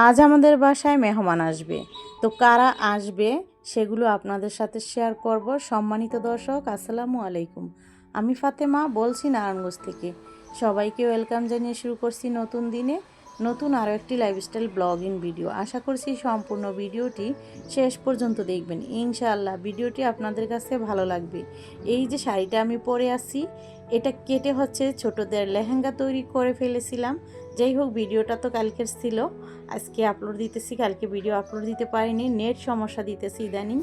আজ আমাদের বাসায় মেহমান আসবে। তো কারা আসবে সেগুলো আপনাদের সাথে শেয়ার করব। সম্মানিত দর্শক, আসসালামু আলাইকুম। আমি ফাতেমা বলছি নারায়ণগঞ্জ থেকে। সবাইকে ওয়েলকাম জানিয়ে শুরু করছি নতুন দিনে নতুন আরও একটি লাইফস্টাইল ব্লগিং ভিডিও। আশা করছি সম্পূর্ণ ভিডিওটি শেষ পর্যন্ত দেখবেন। ইনশাআল্লাহ ভিডিওটি আপনাদের কাছে ভালো লাগবে। এই যে শাড়িটা আমি পরে আছি, এটা কেটে ছোটদের লেহেঙ্গা তৈরি করে ফেলেছিলাম। যাই হোক, ভিডিওটা তো কালকের ছিল, আজকে আপলোড দিতেছি। কালকে ভিডিও আপলোড দিতে পারিনি, নেট সমস্যা দিতেছি ইদানিং।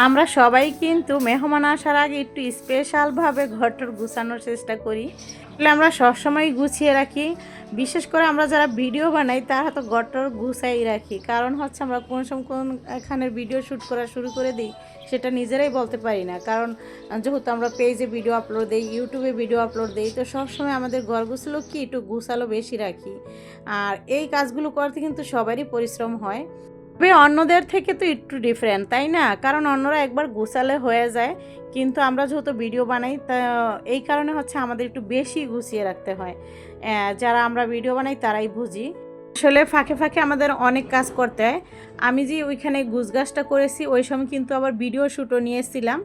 আমরা সবাই কিন্তু মেহমান আসার আগে একটু স্পেশালভাবে ঘরটর গুছানোর চেষ্টা করি। তাহলে আমরা সবসময় গুছিয়ে রাখি। বিশেষ করে আমরা যারা ভিডিও বানাই তারা তো ঘরটর গুছাই রাখি। কারণ আমরা কোন সময় কোন এখানের ভিডিও শ্যুট করা শুরু করে দিই সেটা নিজেরাই বলতে পারি না। কারণ যেহেতু আমরা পেজে ভিডিও আপলোড দিই, ইউটিউবে ভিডিও আপলোড দিই, তো সবসময় আমাদের ঘর গুছালো কি একটু গুছালো বেশি রাখি। আর এই কাজগুলো করতে কিন্তু সবারই পরিশ্রম হয়, তবে অন্যদের থেকে তো একটু ডিফারেন্ট, তাই না? কারণ অন্যরা একবার গুছালে হয়ে যায়, কিন্তু আমরা যেহেতু ভিডিও বানাই তা এই কারণে আমাদের একটু বেশি গুছিয়ে রাখতে হয়। যারা আমরা ভিডিও বানাই তারাই বুঝি। আসলে ফাঁকে ফাঁকে আমাদের অনেক কাজ করতে হয়। আমি যে ওইখানে গুছগাছটা করেছি ওই সময় কিন্তু আবার ভিডিও শ্যুটও নিয়েছিলাম।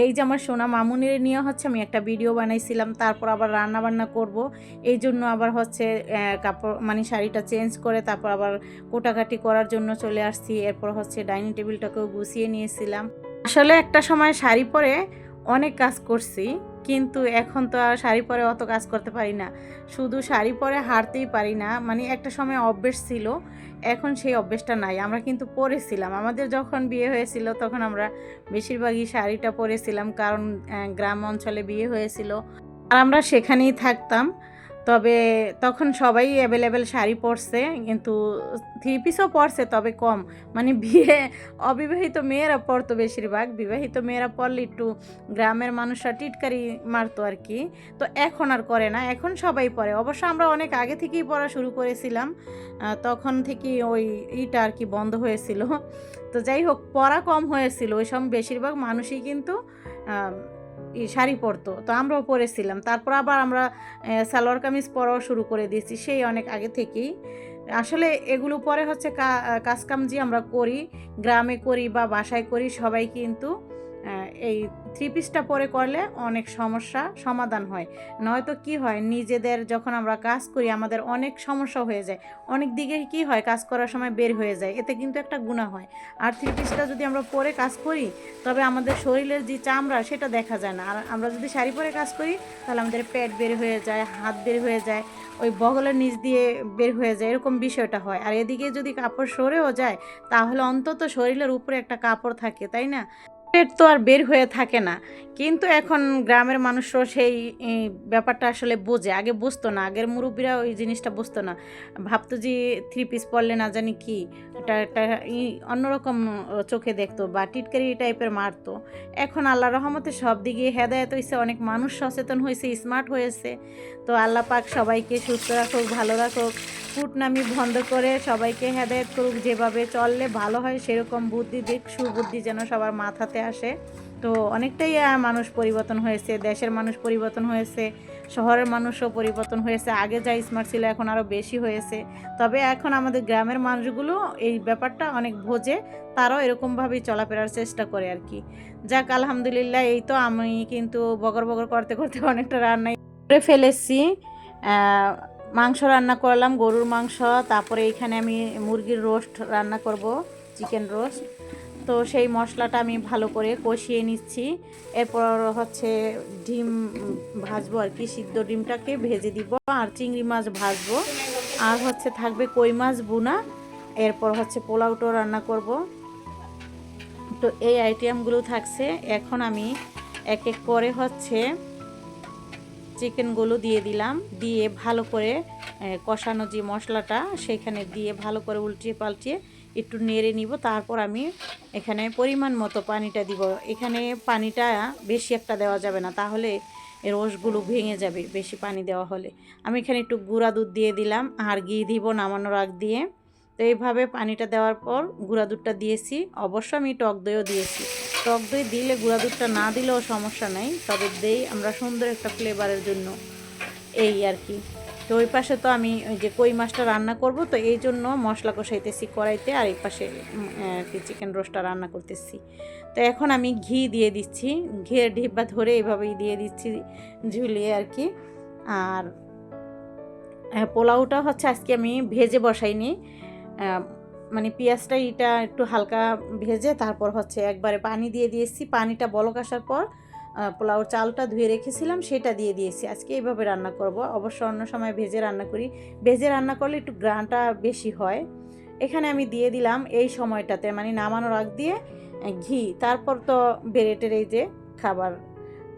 এই যে আমার সোনা মামুনিরে নিয়ে আমি একটা ভিডিও বানাইছিলাম। তারপর আবার রান্না বান্না করব, এই জন্য আবার কাপড় মানে শাড়িটা চেঞ্জ করে তারপর আবার কোটাকাটি করার জন্য চলে আসছি। এরপর ডাইনিং টেবিলটাকেও গুছিয়ে নিয়েছিলাম। আসলে একটা সময় শাড়ি পরে অনেক কাজ করছি, কিন্তু এখন তো আর শাড়ি পরে অত কাজ করতে পারি না। শুধু শাড়ি পরে হাঁটতেই পারি না, মানে একটা সময় অভ্যেস ছিল, এখন সেই অভ্যেসটা নাই। আমরা কিন্তু পরেছিলাম, আমাদের যখন বিয়ে হয়েছিল তখন আমরা বেশিরভাগই শাড়িটা পরেছিলাম, কারণ গ্রাম অঞ্চলে বিয়ে হয়েছিল আর আমরা সেখানেই থাকতাম। তবে তখন সবাই অ্যাভেলেবেল শাড়ি পরছে, কিন্তু থ্রি পিসও পরছে, তবে কম। মানে অবিবাহিত মেয়েরা পরতো বেশিরভাগ, বিবাহিত মেয়েরা পরলে একটু গ্রামের মানুষরা টিটকারি মারতো আর কি। তো এখন আর করে না, এখন সবাই পরে। অবশ্য আমরা অনেক আগে থেকেই পড়া শুরু করেছিলাম, তখন থেকেই ওই ইটা আর কি বন্ধ হয়েছিল। তো যাই হোক, পরা কম হয়েছিল ওই সময়, বেশিরভাগ মানুষই কিন্তু শাড়ি পরতো, তো আমরাও পরেছিলাম। তারপর আবার আমরা সালোয়ার কামিজ পরাও শুরু করে দিয়েছি সেই অনেক আগে থেকেই। আসলে এগুলো পরে কাজকাম যে আমরা করি, গ্রামে করি বা বাসায় করি, সবাই কিন্তু এই থ্রি পিসটা পরে করলে অনেক সমস্যা সমাধান হয়। নয়তো কি হয়, নিজেদের যখন আমরা কাজ করি আমাদের অনেক সমস্যা হয়ে যায়, অনেক দিকে কি হয় কাজ করার সময় বের হয়ে যায়, এতে কিন্তু একটা গুনাহ হয়। আর থ্রি পিসটা যদি আমরা পরে কাজ করি তবে আমাদের শরীরের যে চামড়া সেটা দেখা যায় না। আর আমরা যদি শাড়ি পরে কাজ করি তাহলে আমাদের পেট বের হয়ে যায়, হাত বের হয়ে যায়, ওই বগলের নিচ দিয়ে বের হয়ে যায়, এরকম বিষয়টা হয়। আর এদিকে যদি কাপড় সরেও যায় তাহলে অন্তত শরীরের উপরে একটা কাপড় থাকে, তাই না? পেট তো আর বের হয়ে থাকে না। কিন্তু এখন গ্রামের মানুষও সেই ব্যাপারটা আসলে বোঝে, আগে বুঝতো না। আগের মুরব্বীরা ওই জিনিসটা বুঝতো না, ভাবতো যে থ্রি পিস পরলে না জানি কি এটা একটা অন্যরকম চোখে দেখতো বা টিটকারি টাইপের মারতো। এখন আল্লাহ রহমতে সব দিকে হেদায়েত হয়েছে, অনেক মানুষ সচেতন হয়েছে, স্মার্ট হয়েছে। তো আল্লাহ পাক সবাইকে সুস্থ রাখুক, ভালো রাখুক, কুটনামি বন্ধ করে সবাইকে হেদায়েত করুক, যেভাবে চললে ভালো হয় সেরকম বুদ্ধি দিক, সুবুদ্ধি যেন সবার মাথাতে আসে। তো অনেকটাই মানুষ পরিবর্তন হয়েছে, দেশের মানুষ পরিবর্তন হয়েছে, শহরের মানুষও পরিবর্তন হয়েছে। আগে যা স্মার্ট ছিল এখন আরও বেশি হয়েছে। তবে এখন আমাদের গ্রামের মানুষগুলো এই ব্যাপারটা অনেক বোঝে, তারাও এরকমভাবেই চলাফেরার চেষ্টা করে আর কি। যাক, আলহামদুলিল্লাহ। এই তো আমি কিন্তু বগর বগর করতে করতে অনেকটা রান্নাই করে ফেলেছি। মাংস রান্না করলাম, গরুর মাংস। তারপরে এইখানে আমি মুরগির রোস্ট রান্না করব, চিকেন রোস্ট। তো সেই মশলাটা আমি ভালো করে কষিয়ে নিচ্ছি। এরপর ডিম ভাজবো আর কি, সিদ্ধ ডিমটাকে ভেজে দিব, আর চিংড়ি মাছ ভাজবো, আর থাকবে কই মাছ ভুনা। এরপর পোলাওটাও রান্না করব। তো এই আইটেমগুলো থাকছে। এখন আমি এক এক করে চিকেনগুলো দিয়ে দিলাম, দিয়ে ভালো করে কষানো যে মশলাটা সেখানে দিয়ে ভালো করে উল্টিয়ে পাল্টিয়ে একটু নেড়ে নিব। তারপর আমি এখানে পরিমাণ মতো পানিটা দিব। এখানে পানিটা বেশি একটা দেওয়া যাবে না, তাহলে রসগুলো ভেঙে যাবে বেশি পানি দেওয়া হলে। আমি এখানে একটু গুঁড়া দুধ দিয়ে দিলাম, আর ঘি দিব নামানোর আগ দিয়ে। তো এইভাবে পানিটা দেওয়ার পর গুঁড়া দুধটা দিয়েছি। অবশ্য আমি টক দইও দিয়েছি। টক দই দিলে গুঁড়া দুধটা না দিলেও সমস্যা নাই, তবে দেই আমরা সুন্দর একটা ফ্লেভারের জন্য, এই আর কি। তো ওই পাশে তো আমি ওই যে কই মাছটা রান্না করব, তো এই জন্য মশলা কষাইতেছি কড়াইতে, আর এই পাশে চিকেন রোস্টটা রান্না করতেছি। তো এখন আমি ঘি দিয়ে দিচ্ছি, ঘিয়ের ডিব্বা ধরে এইভাবেই দিয়ে দিচ্ছি ঝুলিয়ে আর কি। আর পোলাওটা হচ্ছে আজকে আমি ভেজে বসাইনি, মানে পেঁয়াজটা এটা একটু হালকা ভেজে তারপর হচ্ছে একবারে পানি দিয়ে দিয়েছি। পানিটা বলক আসার পর পোলাওর চালটা ধুয়ে রেখেছিলাম সেটা দিয়ে দিয়েছি। আজকে এইভাবে রান্না করব। অবশ্য অন্য সময় ভেজে রান্না করি, ভেজে রান্না করলে একটু গ্রানটা বেশি হয়। এখানে আমি দিয়ে দিলাম এই সময়টাতে, মানে নামানোর আগ দিয়ে ঘি। তারপর তো বেড়েটের এই যে খাবার,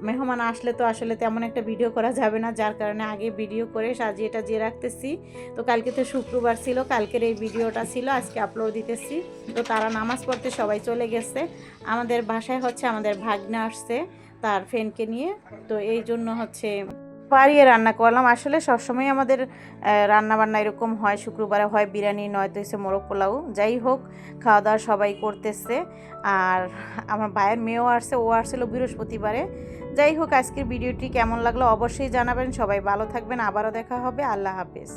মেহমান আসলে তো আসলে তেমন একটা ভিডিও করা যাবে না, যার কারণে আগে ভিডিও করে সাজিয়ে টাজিয়ে রাখতেছি। তো কালকে তো শুক্রবার ছিল, কালকের এই ভিডিওটা ছিল, আজকে আপলোড দিতেছি। তো তারা নামাজ পড়তে সবাই চলে গেছে। আমাদের বাসায় হচ্ছে আমাদের ভাগ্না আসছে তার ফ্রেন্ডকে নিয়ে, তো এই জন্য হচ্ছে বাড়িয়ে রান্না করলাম। আসলে সবসময় আমাদের রান্না বান্না এরকম হয়, শুক্রবারে হয় বিরিয়ানি, নয়তো হচ্ছে মোরগ পোলাও। যাই হোক, খাওয়া দাওয়া সবাই করতেছে। আর আমার ভাইয়ের মেয়েও আসছে, ও আসছিল বৃহস্পতিবারে। যাই হোক, আজকের ভিডিওটি কেমন লাগলো অবশ্যই জানাবেন। সবাই ভালো থাকবেন, আবারও দেখা হবে। আল্লাহ হাফেজ।